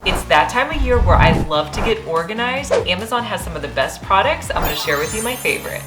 It's that time of year where I love to get organized. Amazon has some of the best products. I'm going to share with you my favorite.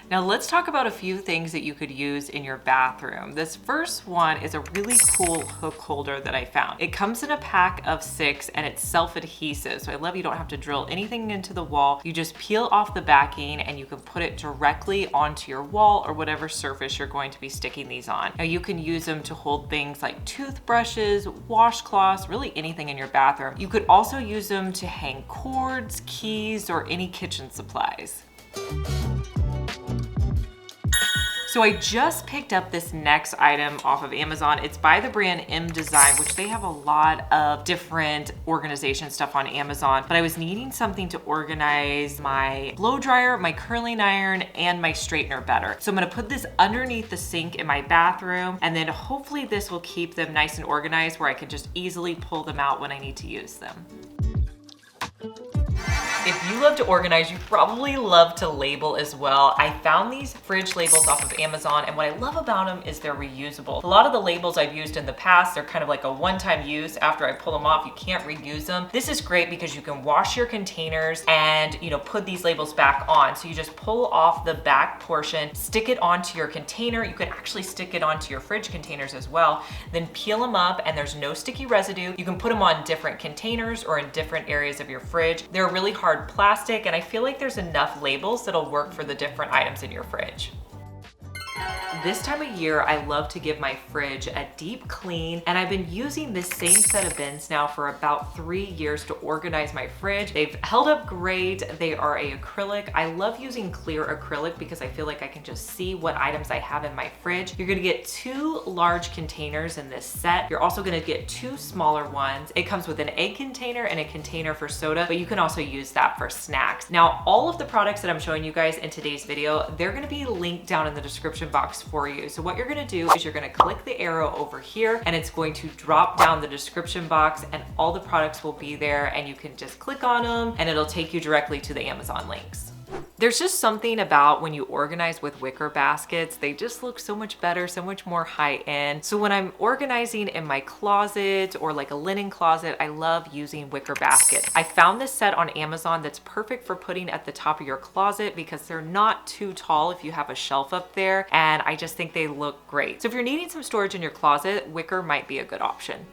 Now let's talk about a few things that you could use in your bathroom. This first one is a really cool hook holder that I found. It comes in a pack of 6 and it's self-adhesive. So I love you don't have to drill anything into the wall. You just peel off the backing and you can put it directly onto your wall or whatever surface you're going to be sticking these on. Now you can use them to hold things like toothbrushes, washcloths, really anything in your bathroom. You could also use them to hang cords, keys, or any kitchen supplies. So I just picked up this next item off of Amazon. It's by the brand M Design, which they have a lot of different organization stuff on Amazon, but I was needing something to organize my blow dryer, my curling iron, and my straightener better. So I'm gonna put this underneath the sink in my bathroom, and then hopefully this will keep them nice and organized where I can just easily pull them out when I need to use them. If you love to organize, you probably love to label as well. I found these fridge labels off of Amazon, and what I love about them is they're reusable. A lot of the labels I've used in the past, they're kind of like a one-time use. After I pull them off, you can't reuse them. This is great because you can wash your containers and put these labels back on. So you just pull off the back portion, stick it onto your container. You can actually stick it onto your fridge containers as well. Then peel them up and there's no sticky residue. You can put them on different containers or in different areas of your fridge. They're really hard plastic, and I feel like there's enough labels that'll work for the different items in your fridge. This time of year, I love to give my fridge a deep clean, and I've been using this same set of bins now for about 3 years to organize my fridge. They've held up great. They are a acrylic. I love using clear acrylic because I feel like I can just see what items I have in my fridge. You're gonna get 2 large containers in this set. You're also gonna get 2 smaller ones. It comes with an egg container and a container for soda, but you can also use that for snacks. Now, all of the products that I'm showing you guys in today's video, they're gonna be linked down in the description box for you. So what you're gonna do is you're gonna click the arrow over here and it's going to drop down the description box and all the products will be there, and you can just click on them and it'll take you directly to the Amazon links. There's just something about when you organize with wicker baskets, they just look so much better, so much more high end. So when I'm organizing in my closet or like a linen closet, I love using wicker baskets. I found this set on Amazon that's perfect for putting at the top of your closet because they're not too tall if you have a shelf up there, and I just think they look great. So if you're needing some storage in your closet, wicker might be a good option.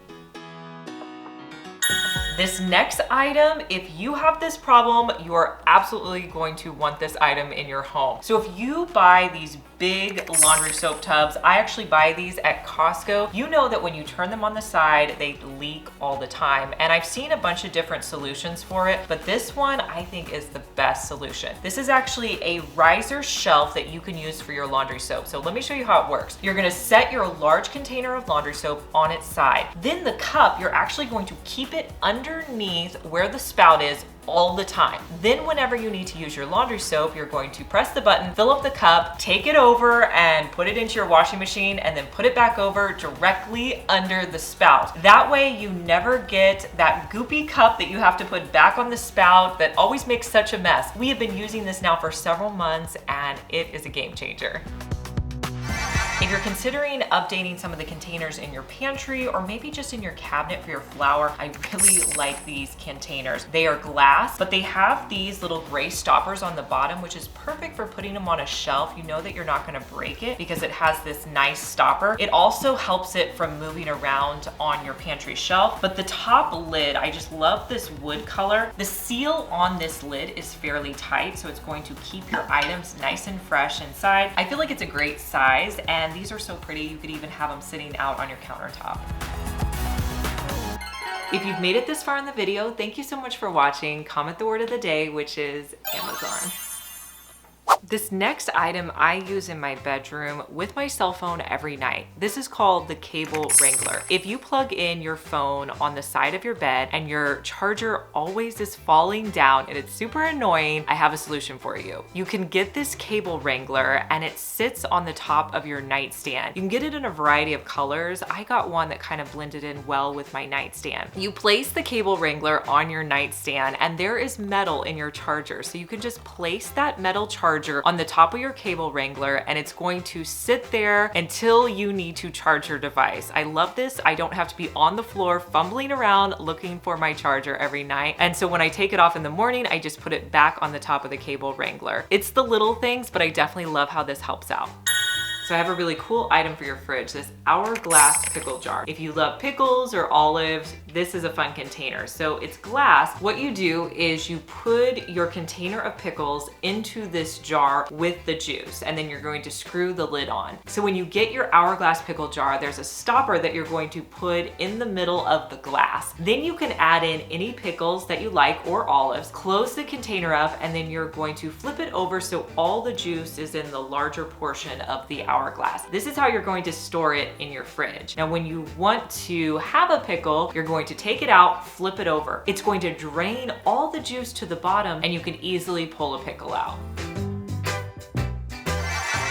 This next item, if you have this problem, you are absolutely going to want this item in your home. So if you buy these big laundry soap tubs, I actually buy these at Costco. You know that when you turn them on the side, they leak all the time. And I've seen a bunch of different solutions for it, but this one I think is the best solution. This is actually a riser shelf that you can use for your laundry soap. So let me show you how it works. You're gonna set your large container of laundry soap on its side. Then the cup, you're actually going to keep it underneath where the spout is all the time. Then whenever you need to use your laundry soap, you're going to press the button, fill up the cup, take it over and put it into your washing machine, and then put it back over directly under the spout. That way you never get that goopy cup that you have to put back on the spout that always makes such a mess. We have been using this now for several months and it is a game changer. If you're considering updating some of the containers in your pantry or maybe just in your cabinet for your flour, I really like these containers. They are glass, but they have these little gray stoppers on the bottom, which is perfect for putting them on a shelf. You know that you're not gonna break it because it has this nice stopper. It also helps it from moving around on your pantry shelf. But the top lid, I just love this wood color. The seal on this lid is fairly tight, so it's going to keep your items nice and fresh inside. I feel like it's a great size, and these are so pretty. You could even have them sitting out on your countertop. If you've made it this far in the video, thank you so much for watching. Comment the word of the day, which is Amazon. This next item I use in my bedroom with my cell phone every night. This is called the cable wrangler. If you plug in your phone on the side of your bed and your charger always is falling down and it's super annoying, I have a solution for you. You can get this cable wrangler and it sits on the top of your nightstand. You can get it in a variety of colors. I got one that kind of blended in well with my nightstand. You place the cable wrangler on your nightstand and there is metal in your charger. So you can just place that metal charger charger on the top of your cable wrangler, and it's going to sit there until you need to charge your device. I love this. I don't have to be on the floor fumbling around looking for my charger every night. And so when I take it off in the morning, I just put it back on the top of the cable wrangler. It's the little things, but I definitely love how this helps out. So I have a really cool item for your fridge, this hourglass pickle jar. If you love pickles or olives, this is a fun container. So it's glass. What you do is you put your container of pickles into this jar with the juice, and then you're going to screw the lid on. So when you get your hourglass pickle jar, there's a stopper that you're going to put in the middle of the glass. Then you can add in any pickles that you like or olives, close the container up, and then you're going to flip it over so all the juice is in the larger portion of the hourglass. This is how you're going to store it in your fridge. Now, when you want to have a pickle, you're going to take it out, flip it over. It's going to drain all the juice to the bottom, and you can easily pull a pickle out.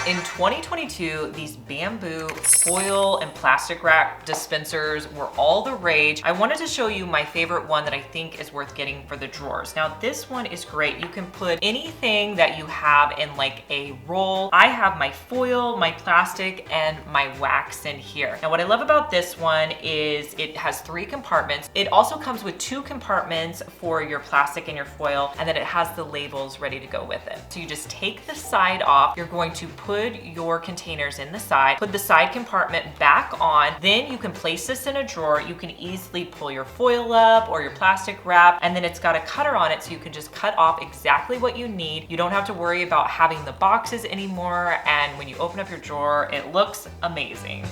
In 2022, these bamboo foil and plastic wrap dispensers were all the rage. I wanted to show you my favorite one that I think is worth getting for the drawers. Now, this one is great. You can put anything that you have in like a roll. I have my foil, my plastic, and my wax in here. Now, what I love about this one is it has 3 compartments. It also comes with 2 compartments for your plastic and your foil, and then it has the labels ready to go with it. So you just take the side off. You're going to put your containers in the side, put the side compartment back on, then you can place this in a drawer. You can easily pull your foil up or your plastic wrap, and then it's got a cutter on it so you can just cut off exactly what you need. You don't have to worry about having the boxes anymore, and when you open up your drawer, it looks amazing.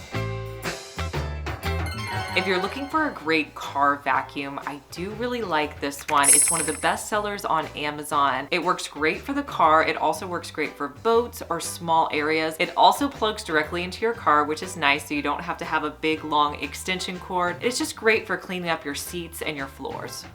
If you're looking for a great car vacuum, I do really like this one. It's one of the best sellers on Amazon. It works great for the car. It also works great for boats or small areas. It also plugs directly into your car, which is nice, so you don't have to have a big long extension cord. It's just great for cleaning up your seats and your floors.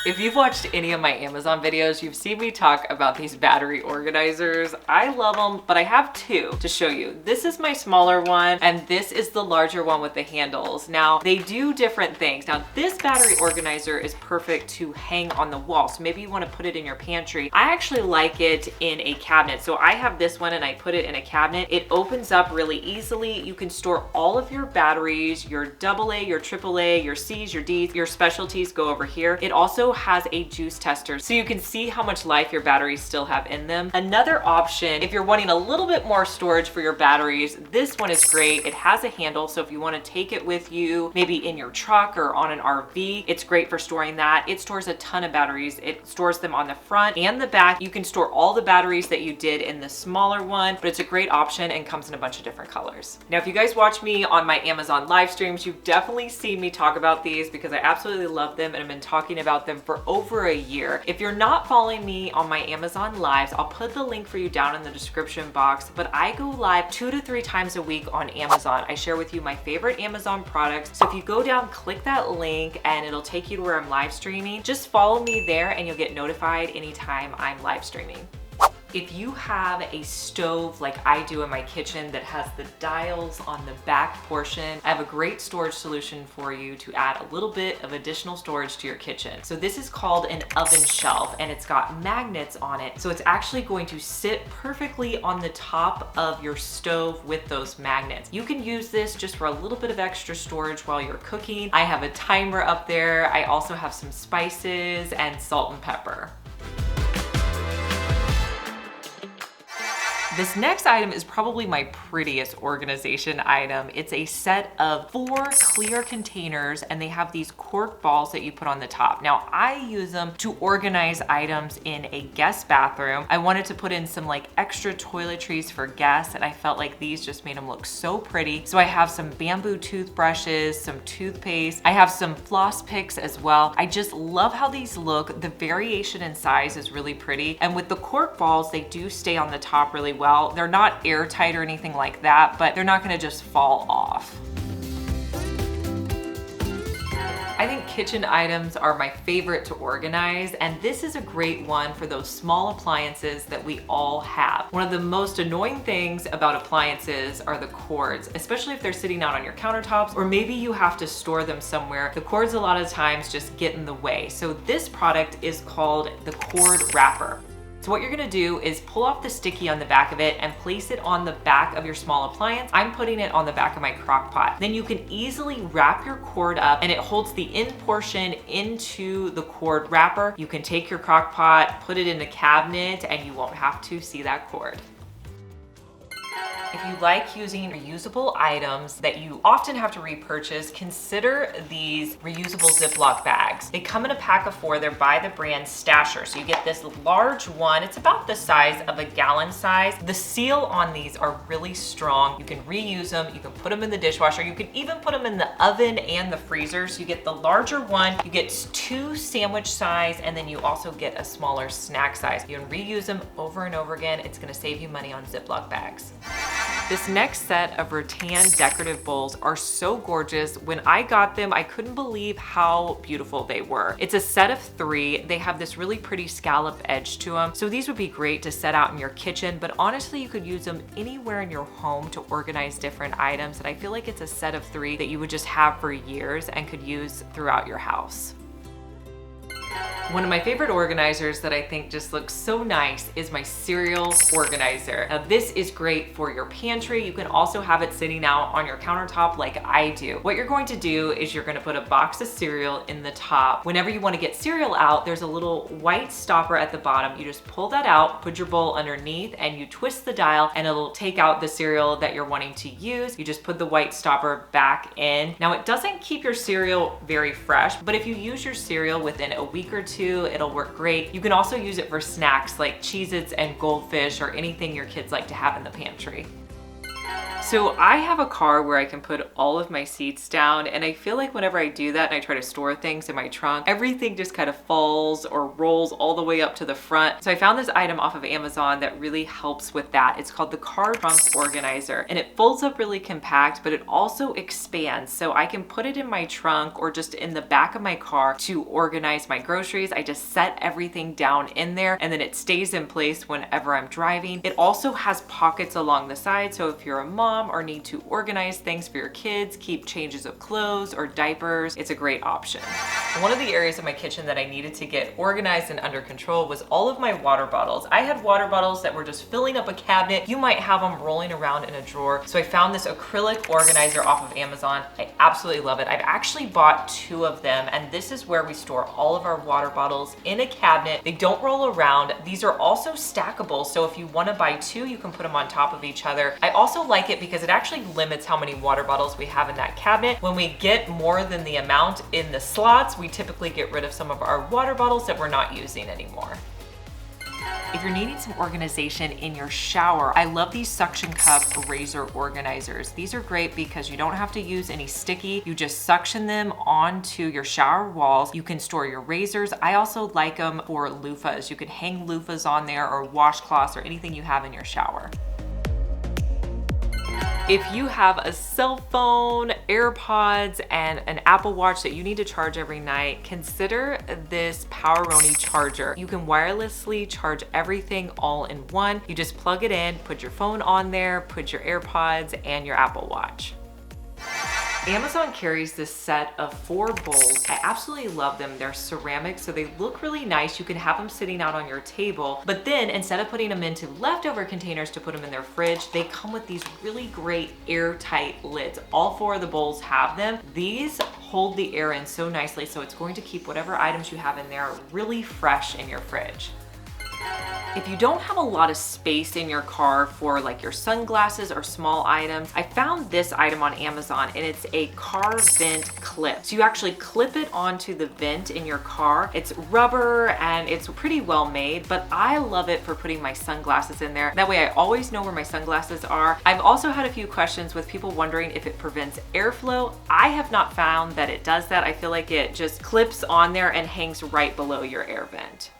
If you've watched any of my Amazon videos, you've seen me talk about these battery organizers. I love them, but I have 2 to show you. This is my smaller one, and this is the larger one with the handles. Now, they do different things. Now, this battery organizer is perfect to hang on the wall, so maybe you want to put it in your pantry. I actually like it in a cabinet. So I have this one and I put it in a cabinet. It opens up really easily. You can store all of your batteries, your AA, your AAA, your C's, your D's, your specialties go over here. It also has a juice tester, so you can see how much life your batteries still have in them. Another option, if you're wanting a little bit more storage for your batteries, this one is great. It has a handle, so if you want to take it with you, maybe in your truck or on an RV, it's great for storing that. It stores a ton of batteries. It stores them on the front and the back. You can store all the batteries that you did in the smaller one, but it's a great option and comes in a bunch of different colors. Now, if you guys watch me on my Amazon live streams, you've definitely seen me talk about these because I absolutely love them and I've been talking about them for over a year. If you're not following me on my Amazon lives, I'll put the link for you down in the description box, but I go live 2 to 3 times a week on Amazon. I share with you my favorite Amazon products. So if you go down, click that link and it'll take you to where I'm live streaming. Just follow me there and you'll get notified anytime I'm live streaming. If you have a stove like I do in my kitchen that has the dials on the back portion, I have a great storage solution for you to add a little bit of additional storage to your kitchen. So this is called an oven shelf and it's got magnets on it. So it's actually going to sit perfectly on the top of your stove with those magnets. You can use this just for a little bit of extra storage while you're cooking. I have a timer up there. I also have some spices and salt and pepper. This next item is probably my prettiest organization item. It's a set of 4 clear containers and they have these cork balls that you put on the top. Now, I use them to organize items in a guest bathroom. I wanted to put in some like extra toiletries for guests and I felt like these just made them look so pretty. So I have some bamboo toothbrushes, some toothpaste. I have some floss picks as well. I just love how these look. The variation in size is really pretty. And with the cork balls, they do stay on the top really well. They're not airtight or anything like that, but they're not gonna just fall off. I think kitchen items are my favorite to organize, and this is a great one for those small appliances that we all have. One of the most annoying things about appliances are the cords, especially if they're sitting out on your countertops, or maybe you have to store them somewhere. The cords a lot of times just get in the way. So this product is called the cord wrapper. So what you're gonna do is pull off the sticky on the back of it and place it on the back of your small appliance. I'm putting it on the back of my crock pot. Then you can easily wrap your cord up and it holds the end portion into the cord wrapper. You can take your crock pot, put it in the cabinet, and you won't have to see that cord. If you like using reusable items that you often have to repurchase, consider these reusable Ziploc bags. They come in a pack of 4. They're by the brand Stasher. So you get this large one. It's about the size of a gallon size. The seal on these are really strong. You can reuse them. You can put them in the dishwasher. You can even put them in the oven and the freezer. So you get the larger one. You get 2 sandwich size, and then you also get a smaller snack size. You can reuse them over and over again. It's gonna save you money on Ziploc bags. This next set of rattan decorative bowls are so gorgeous. When I got them, I couldn't believe how beautiful they were. It's a set of 3. They have this really pretty scallop edge to them. So these would be great to set out in your kitchen, but honestly, you could use them anywhere in your home to organize different items. And I feel like it's a set of 3 that you would just have for years and could use throughout your house. One of my favorite organizers that I think just looks so nice is my cereal organizer. Now this is great for your pantry. You can also have it sitting out on your countertop like I do. What you're going to do is you're going to put a box of cereal in the top. Whenever you want to get cereal out, there's a little white stopper at the bottom. You just pull that out, put your bowl underneath, and you twist the dial and it'll take out the cereal that you're wanting to use. You just put the white stopper back in. Now it doesn't keep your cereal very fresh, but if you use your cereal within a week or 2, it'll work great. You can also use it for snacks like Cheez-Its and Goldfish or anything your kids like to have in the pantry. So I have a car where I can put all of my seats down, and I feel like whenever I do that and I try to store things in my trunk, everything just kind of falls or rolls all the way up to the front. So I found this item off of Amazon that really helps with that. It's called the Car Trunk Organizer, and it folds up really compact, but it also expands. So I can put it in my trunk or just in the back of my car to organize my groceries. I just set everything down in there and then it stays in place whenever I'm driving. It also has pockets along the side, so if you're a mom or need to organize things for your kids, keep changes of clothes or diapers, it's a great option. One of the areas of my kitchen that I needed to get organized and under control was all of my water bottles. I had water bottles that were just filling up a cabinet. You might have them rolling around in a drawer. So I found this acrylic organizer off of Amazon. I absolutely love it. I've actually bought 2 of them, and this is where we store all of our water bottles in a cabinet. They don't roll around. These are also stackable, so if you want to buy 2, you can put them on top of each other. I also like it because it actually limits how many water bottles we have in that cabinet. When we get more than the amount in the slots, we typically get rid of some of our water bottles that we're not using anymore. If you're needing some organization in your shower, I love these suction cup razor organizers. These are great because you don't have to use any sticky. You just suction them onto your shower walls. You can store your razors. I also like them for loofahs. You can hang loofahs on there or washcloths or anything you have in your shower. If you have a cell phone, AirPods, and an Apple Watch that you need to charge every night, consider this Poweroni charger. You can wirelessly charge everything all in one. You just plug it in, put your phone on there, put your AirPods and your Apple Watch. Amazon carries this set of 4 bowls. I absolutely love them. They're ceramic, so they look really nice. You can have them sitting out on your table, but then instead of putting them into leftover containers to put them in their fridge, they come with these really great airtight lids. All 4 of the bowls have them. These hold the air in so nicely, so it's going to keep whatever items you have in there really fresh in your fridge. If you don't have a lot of space in your car for like your sunglasses or small items, I found this item on Amazon, and it's a car vent clip. So you actually clip it onto the vent in your car. It's rubber and it's pretty well made, but I love it for putting my sunglasses in there. That way I always know where my sunglasses are. I've also had a few questions with people wondering if it prevents airflow. I have not found that it does that. I feel like it just clips on there and hangs right below your air vent.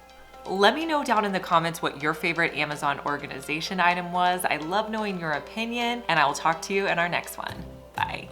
Let me know down in the comments what your favorite Amazon organization item was. I love knowing your opinion, and I will talk to you in our next one. Bye.